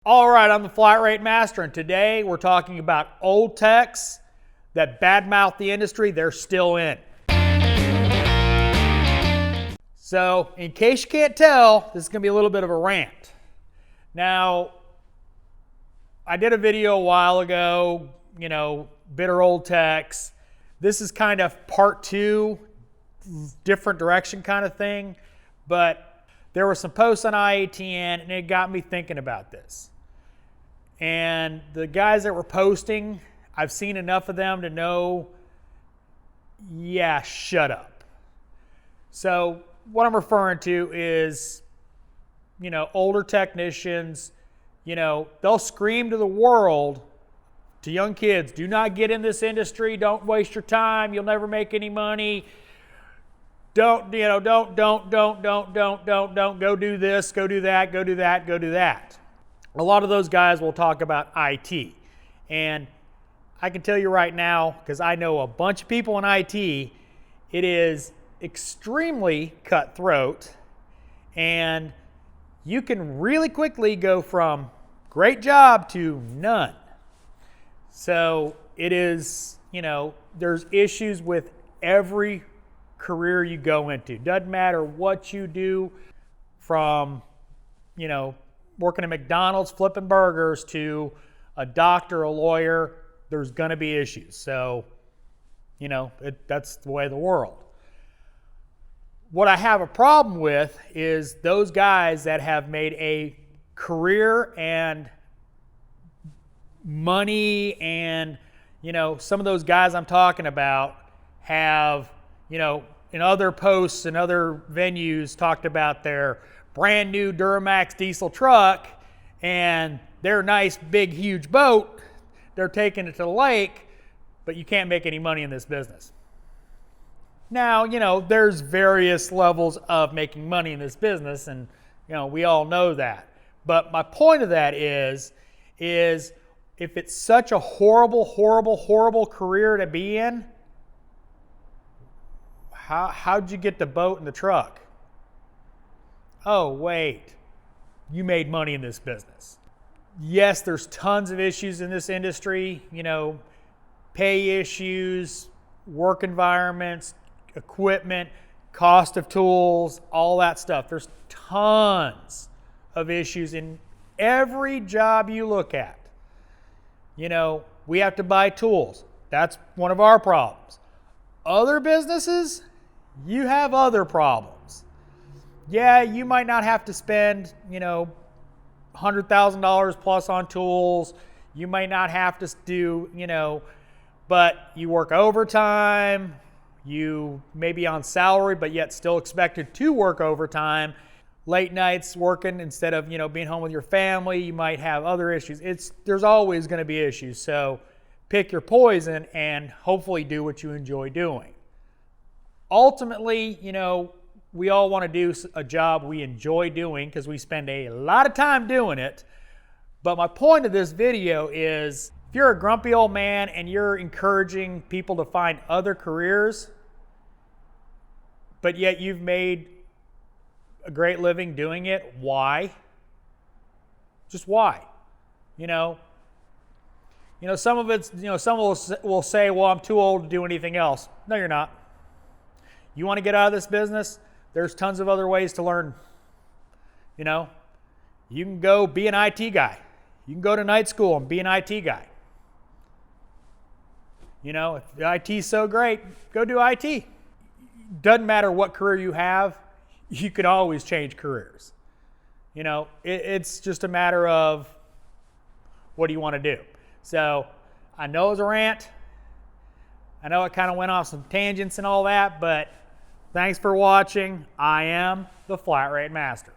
All right, I'm the Flat Rate Master, and today we're talking about old techs that badmouth the industry they're still in. So, in case you can't tell, this is going to be a little bit of a rant. Now, I did a video a while ago, bitter old techs. This is kind of part two, different direction kind of thing, but there were some posts on IATN, and it got me thinking about this. And the guys that were posting, I've seen enough of them to know, yeah, shut up. So what I'm referring to is, older technicians, they'll scream to the world, to young kids, do not get in this industry, don't waste your time, you'll never make any money. Don't go do this, go do that, go do that, go do that. A lot of those guys will talk about IT. And I can tell you right now, because I know a bunch of people in IT, it is extremely cutthroat. And you can really quickly go from great job to none. So it is, there's issues with every career you go into. Doesn't matter what you do, from working at McDonald's flipping burgers to a doctor, a lawyer, there's going to be issues. So that's the way of the world. What I have a problem with is those guys that have made a career and money, and some of those guys I'm talking about have in other posts and other venues talked about their brand new Duramax diesel truck and their nice big huge boat. They're taking it to the lake, but you can't make any money in this business. Now, there's various levels of making money in this business, and we all know that. But my point of that is if it's such a horrible career to be in, how'd you get the boat and the truck? Oh, wait, you made money in this business. Yes, there's tons of issues in this industry, pay issues, work environments, equipment, cost of tools, all that stuff. There's tons of issues in every job you look at. We have to buy tools. That's one of our problems. Other businesses, you have other problems. Yeah, you might not have to spend, $100,000 plus on tools. You might not have to do, but you work overtime. You may be on salary, but yet still expected to work overtime. Late nights working instead of, being home with your family. You might have other issues. There's always going to be issues. So pick your poison and hopefully do what you enjoy doing. Ultimately, we all want to do a job we enjoy doing because we spend a lot of time doing it. But my point of this video is, if you're a grumpy old man and you're encouraging people to find other careers, but yet you've made a great living doing it, why? Just why? Some of it's, some will say, well, I'm too old to do anything else. No, you're not. You want to get out of this business? There's tons of other ways to learn. You can go be an IT guy. You can go to night school and be an IT guy. If IT's so great, go do IT. Doesn't matter what career you have, you can always change careers. It's just a matter of what do you want to do. So I know it was a rant. I know it kind of went off some tangents and all that, but thanks for watching. I am the Flat Rate Master.